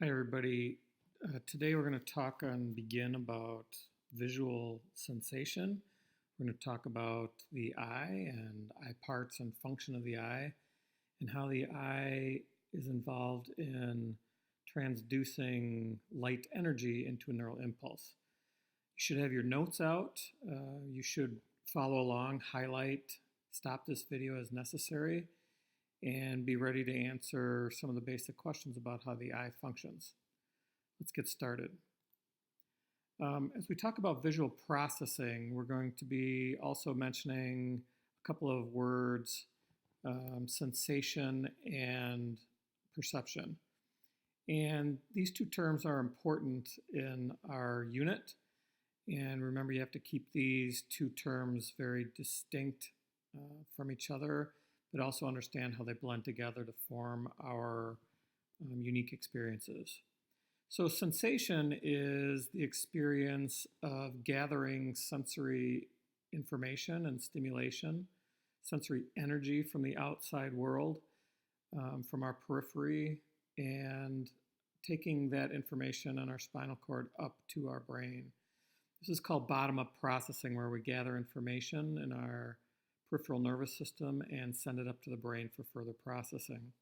Hi, everybody. Today we're going to talk and begin about visual sensation. We're going to talk about the eye and eye parts and function of the eye and how the eye is involved in transducing light energy into a neural impulse. You should have your notes out. You should follow along, highlight, stop this video as necessary, and be ready to answer some of the basic questions about how the eye functions. Let's get started. As we talk about visual processing, we're going to be also mentioning a couple of words, sensation and perception. And these two terms are important in our unit. And remember, you have to keep these two terms very distinct from each other, but also understand how they blend together to form our unique experiences. So sensation is the experience of gathering sensory information and stimulation, sensory energy from the outside world, from our periphery, and taking that information on our spinal cord up to our brain. This is called bottom-up processing, where we gather information in our peripheral nervous system and send it up to the brain for further processing.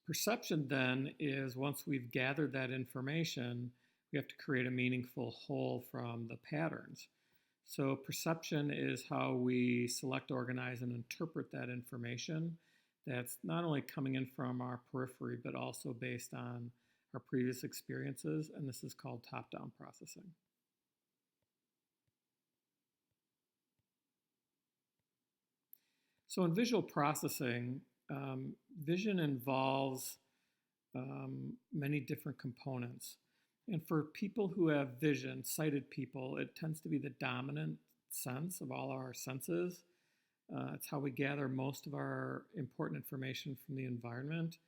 Perception then is once we've gathered that information, we have to create a meaningful whole from the patterns. So perception is how we select, organize, and interpret that information that's not only coming in from our periphery, but also based on our previous experiences, and this is called top-down processing. So in visual processing, vision involves many different components. And for people who have vision, sighted people, it tends to be the dominant sense of all our senses. It's how we gather most of our important information from the environment.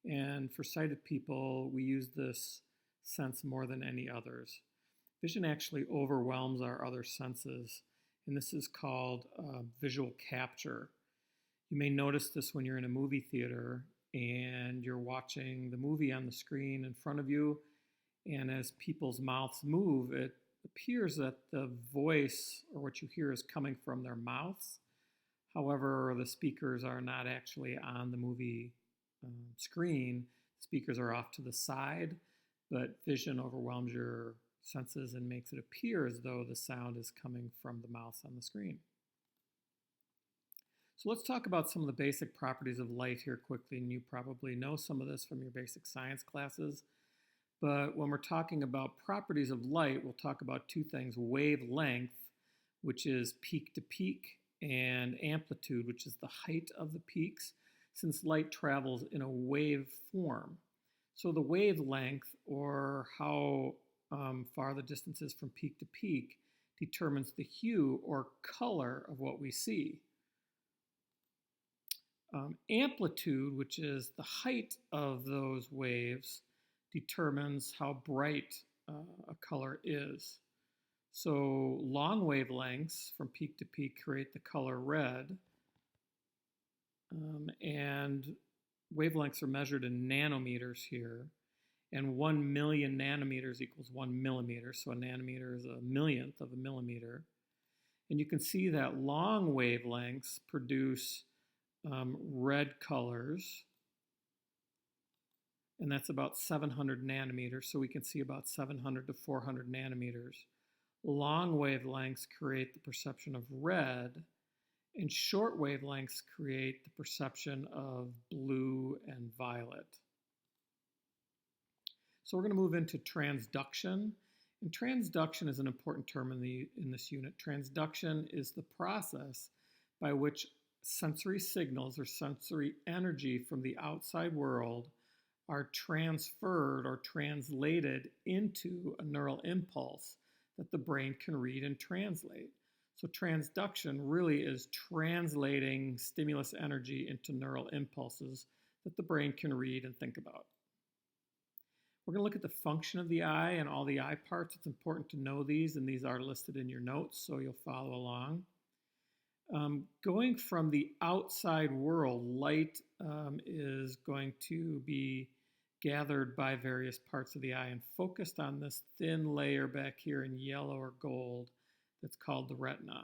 And for sighted people, we use this sense more than any others. Vision actually overwhelms our other senses, and this is called visual capture. You may notice this when you're in a movie theater and you're watching the movie on the screen in front of you, and as people's mouths move, it appears that the voice or what you hear is coming from their mouths. However, the speakers are not actually on the movie screen. Speakers are off to the side, but vision overwhelms your senses and makes it appear as though the sound is coming from the mouth on the screen. So let's talk about some of the basic properties of light here quickly, and you probably know some of this from your basic science classes. But when we're talking about properties of light, we'll talk about two things: wavelength, which is peak to peak, and amplitude, which is the height of the peaks, since light travels in a wave form. So the wavelength, or how far the distance is from peak to peak, determines the hue or color of what we see. Amplitude, which is the height of those waves, determines how bright a color is. So long wavelengths from peak to peak create the color red, and wavelengths are measured in nanometers here, and 1 million nanometers equals 1 millimeter, so a nanometer is a millionth of a millimeter. And you can see that long wavelengths produce red colors, and that's about 700 nanometers, so we can see about 700 to 400 nanometers. Long wavelengths create the perception of red, and short wavelengths create the perception of blue and violet. So we're going to move into transduction, and transduction is an important term in this unit. Transduction is the process by which sensory signals or sensory energy from the outside world are transferred or translated into a neural impulse that the brain can read and translate. So transduction really is translating stimulus energy into neural impulses that the brain can read and think about. We're going to look at the function of the eye and all the eye parts. It's important to know these, and these are listed in your notes, so you'll follow along. Going from the outside world, light is going to be gathered by various parts of the eye and focused on this thin layer back here in yellow or gold that's called the retina.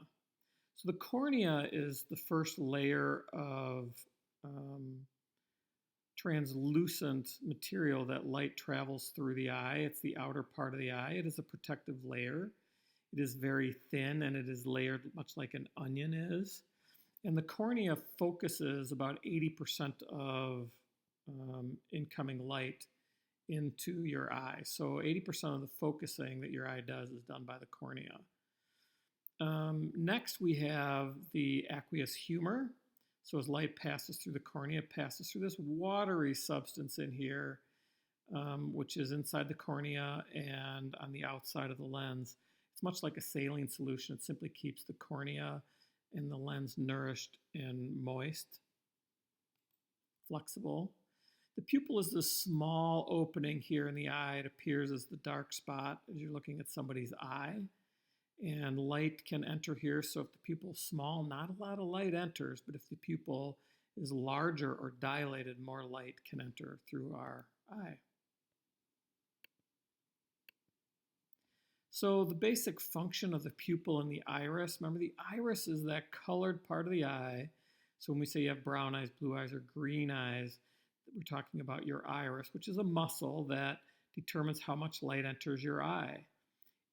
So the cornea is the first layer of translucent material that light travels through the eye. It's the outer part of the eye. It is a protective layer. It is very thin and it is layered much like an onion is. And the cornea focuses about 80% of incoming light into your eye. So 80% of the focusing that your eye does is done by the cornea. Next, we have the aqueous humor. So as light passes through the cornea, it passes through this watery substance in here, which is inside the cornea and on the outside of the lens. It's much like a saline solution. It simply keeps the cornea and the lens nourished and moist, flexible. The pupil is this small opening here in the eye. It appears as the dark spot as you're looking at somebody's eye. And light can enter here. So if the pupil is small, not a lot of light enters, but if the pupil is larger or dilated, more light can enter through our eye. So the basic function of the pupil and the iris, remember the iris is that colored part of the eye. So when we say you have brown eyes, blue eyes, or green eyes, we're talking about your iris, which is a muscle that determines how much light enters your eye.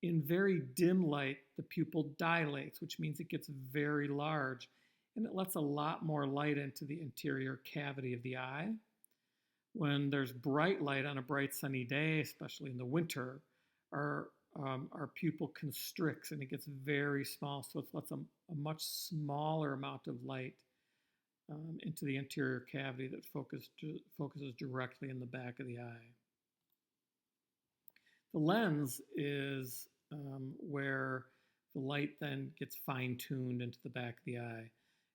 In very dim light, the pupil dilates, which means it gets very large, and it lets a lot more light into the interior cavity of the eye. When there's bright light on a bright sunny day, especially in the winter, our pupil constricts and it gets very small, so it lets a much smaller amount of light into the interior cavity that focuses directly in the back of the eye. The lens is where the light then gets fine-tuned into the back of the eye.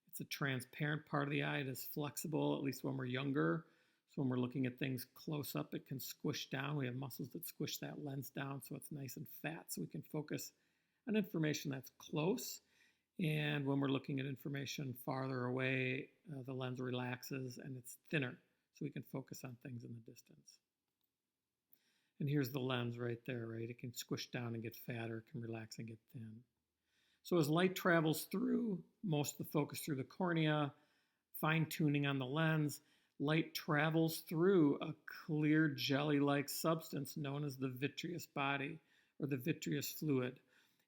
It's a transparent part of the eye. It is flexible, at least when we're younger. So when we're looking at things close up, it can squish down. We have muscles that squish that lens down so it's nice and fat so we can focus on information that's close. And when we're looking at information farther away, the lens relaxes and it's thinner so we can focus on things in the distance. And here's the lens right there, right? It can squish down and get fatter, it can relax and get thin. So as light travels through, most of the focus through the cornea, fine-tuning on the lens, light travels through a clear jelly-like substance known as the vitreous body or the vitreous fluid.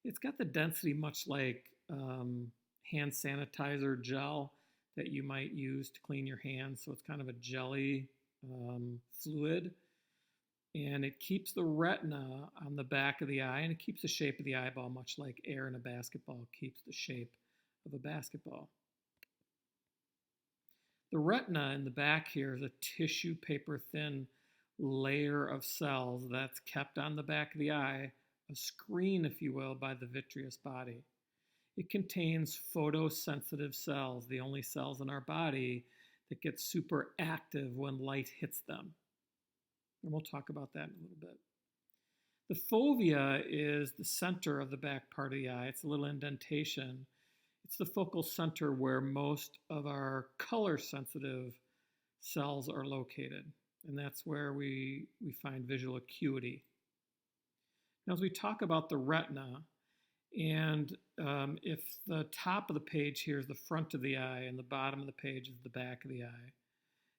It's got the density much like hand sanitizer gel that you might use to clean your hands. So it's kind of a jelly fluid. And it keeps the retina on the back of the eye, and it keeps the shape of the eyeball, much like air in a basketball keeps the shape of a basketball. The retina in the back here is a tissue paper thin layer of cells that's kept on the back of the eye, a screen, if you will, by the vitreous body. It contains photosensitive cells, the only cells in our body that get super active when light hits them. And we'll talk about that in a little bit. The fovea is the center of the back part of the eye. It's a little indentation. It's the focal center where most of our color-sensitive cells are located. And that's where we find visual acuity. Now, as we talk about the retina, and if the top of the page here is the front of the eye and the bottom of the page is the back of the eye,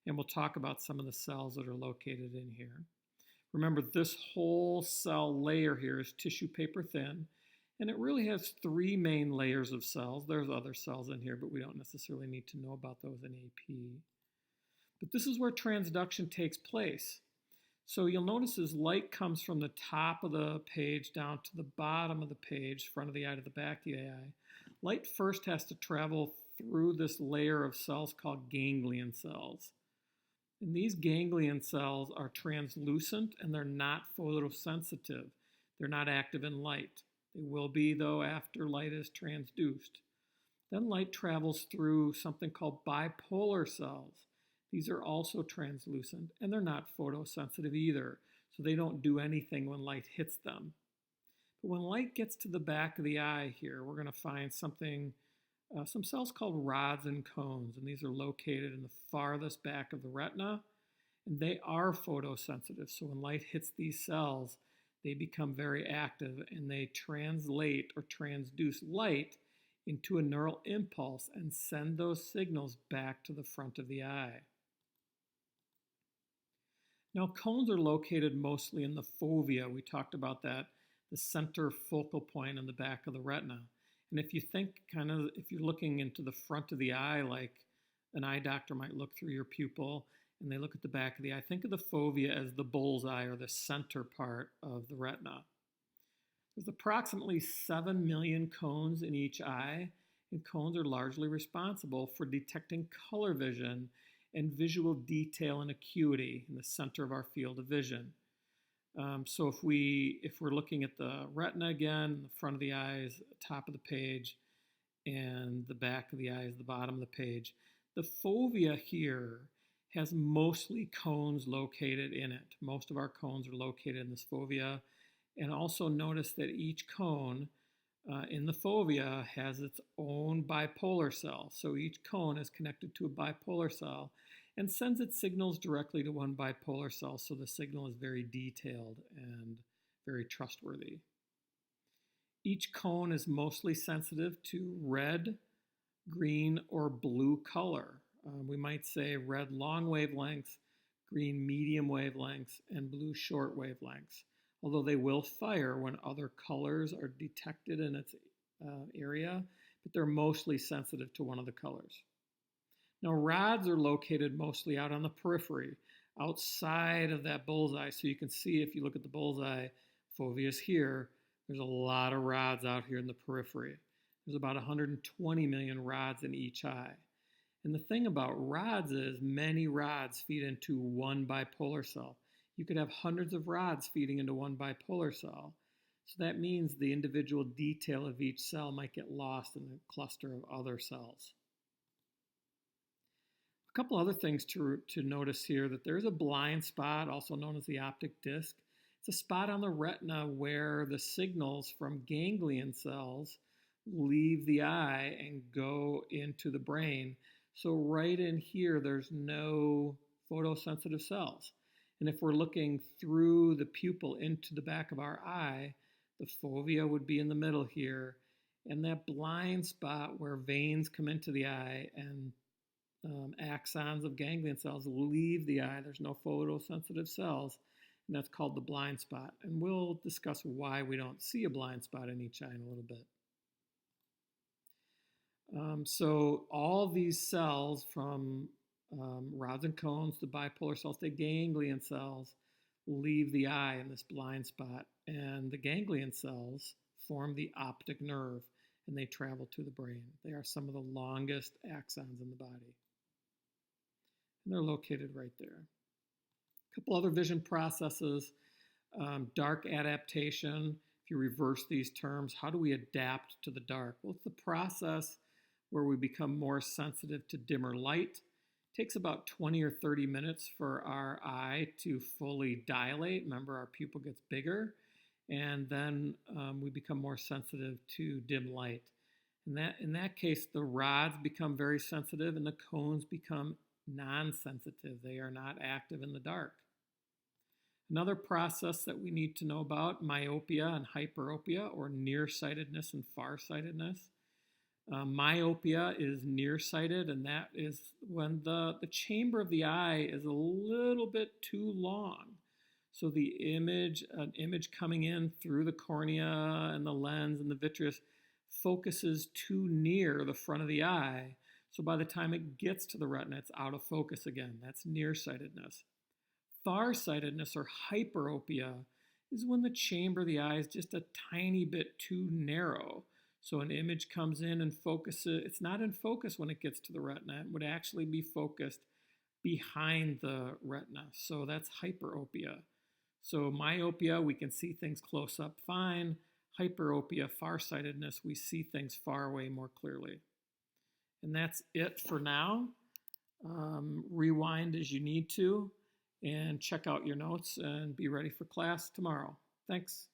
and we'll talk about some of the cells that are located in here. Remember, this whole cell layer here is tissue paper thin, and it really has three main layers of cells. There's other cells in here, but we don't necessarily need to know about those in AP. But this is where transduction takes place. So you'll notice as light comes from the top of the page down to the bottom of the page, front of the eye to the back of the eye, light first has to travel through this layer of cells called ganglion cells. And these ganglion cells are translucent and they're not photosensitive. They're not active in light. They will be, though, after light is transduced. Then light travels through something called bipolar cells. These are also translucent and they're not photosensitive either, so they don't do anything when light hits them. But when light gets to the back of the eye here, we're going to find something some cells called rods and cones, and these are located in the farthest back of the retina, and they are photosensitive. So when light hits these cells, they become very active and they translate or transduce light into a neural impulse and send those signals back to the front of the eye. Now, cones are located mostly in the fovea. We talked about that, the center focal point in the back of the retina. And if you think if you're looking into the front of the eye, like an eye doctor might look through your pupil and they look at the back of the eye, think of the fovea as the bullseye or the center part of the retina. There's approximately 7 million cones in each eye, and cones are largely responsible for detecting color vision and visual detail and acuity in the center of our field of vision. So if we're looking at the retina again, the front of the eye is the top of the page, and the back of the eye is the bottom of the page. The fovea here has mostly cones located in it. Most of our cones are located in this fovea. And also notice that each cone in the fovea has its own bipolar cell. So each cone is connected to a bipolar cell and sends its signals directly to one bipolar cell, so the signal is very detailed and very trustworthy. Each cone is mostly sensitive to red, green, or blue color. We might say red long wavelengths, green medium wavelengths, and blue short wavelengths, although they will fire when other colors are detected in its area, but they're mostly sensitive to one of the colors. Now, rods are located mostly out on the periphery, outside of that bullseye. So you can see if you look at the bullseye, fovea is here. There's a lot of rods out here in the periphery. There's about 120 million rods in each eye. And the thing about rods is many rods feed into one bipolar cell. You could have hundreds of rods feeding into one bipolar cell. So that means the individual detail of each cell might get lost in a cluster of other cells. A couple other things to notice here, that there's a blind spot, also known as the optic disc. It's a spot on the retina where the signals from ganglion cells leave the eye and go into the brain. So right in here, there's no photosensitive cells. And if we're looking through the pupil into the back of our eye, the fovea would be in the middle here. And that blind spot where veins come into the eye and axons of ganglion cells leave the eye, there's no photosensitive cells, and that's called the blind spot. And we'll discuss why we don't see a blind spot in each eye in a little bit. So all these cells, from rods and cones to bipolar cells to ganglion cells, leave the eye in this blind spot, and the ganglion cells form the optic nerve, and they travel to the brain. They are some of the longest axons in the body, and they're located right there. A couple other vision processes. Dark adaptation. If you reverse these terms, how do we adapt to the dark? Well, it's the process where we become more sensitive to dimmer light. It takes about 20 or 30 minutes for our eye to fully dilate. Remember, our pupil gets bigger, and then we become more sensitive to dim light. In that case, the rods become very sensitive and the cones become non-sensitive. They are not active in the dark. Another process that we need to know about, myopia and hyperopia, or nearsightedness and farsightedness. Myopia is nearsighted, and that is when the chamber of the eye is a little bit too long. So an image coming in through the cornea and the lens and the vitreous focuses too near the front of the eye. So by the time it gets to the retina, it's out of focus again. That's nearsightedness. Farsightedness, or hyperopia, is when the chamber of the eye is just a tiny bit too narrow. So an image comes in and focuses. It's not in focus when it gets to the retina. It would actually be focused behind the retina. So that's hyperopia. So myopia, we can see things close up fine. Hyperopia, farsightedness, we see things far away more clearly. And that's it for now. Rewind as you need to, and check out your notes and be ready for class tomorrow. Thanks.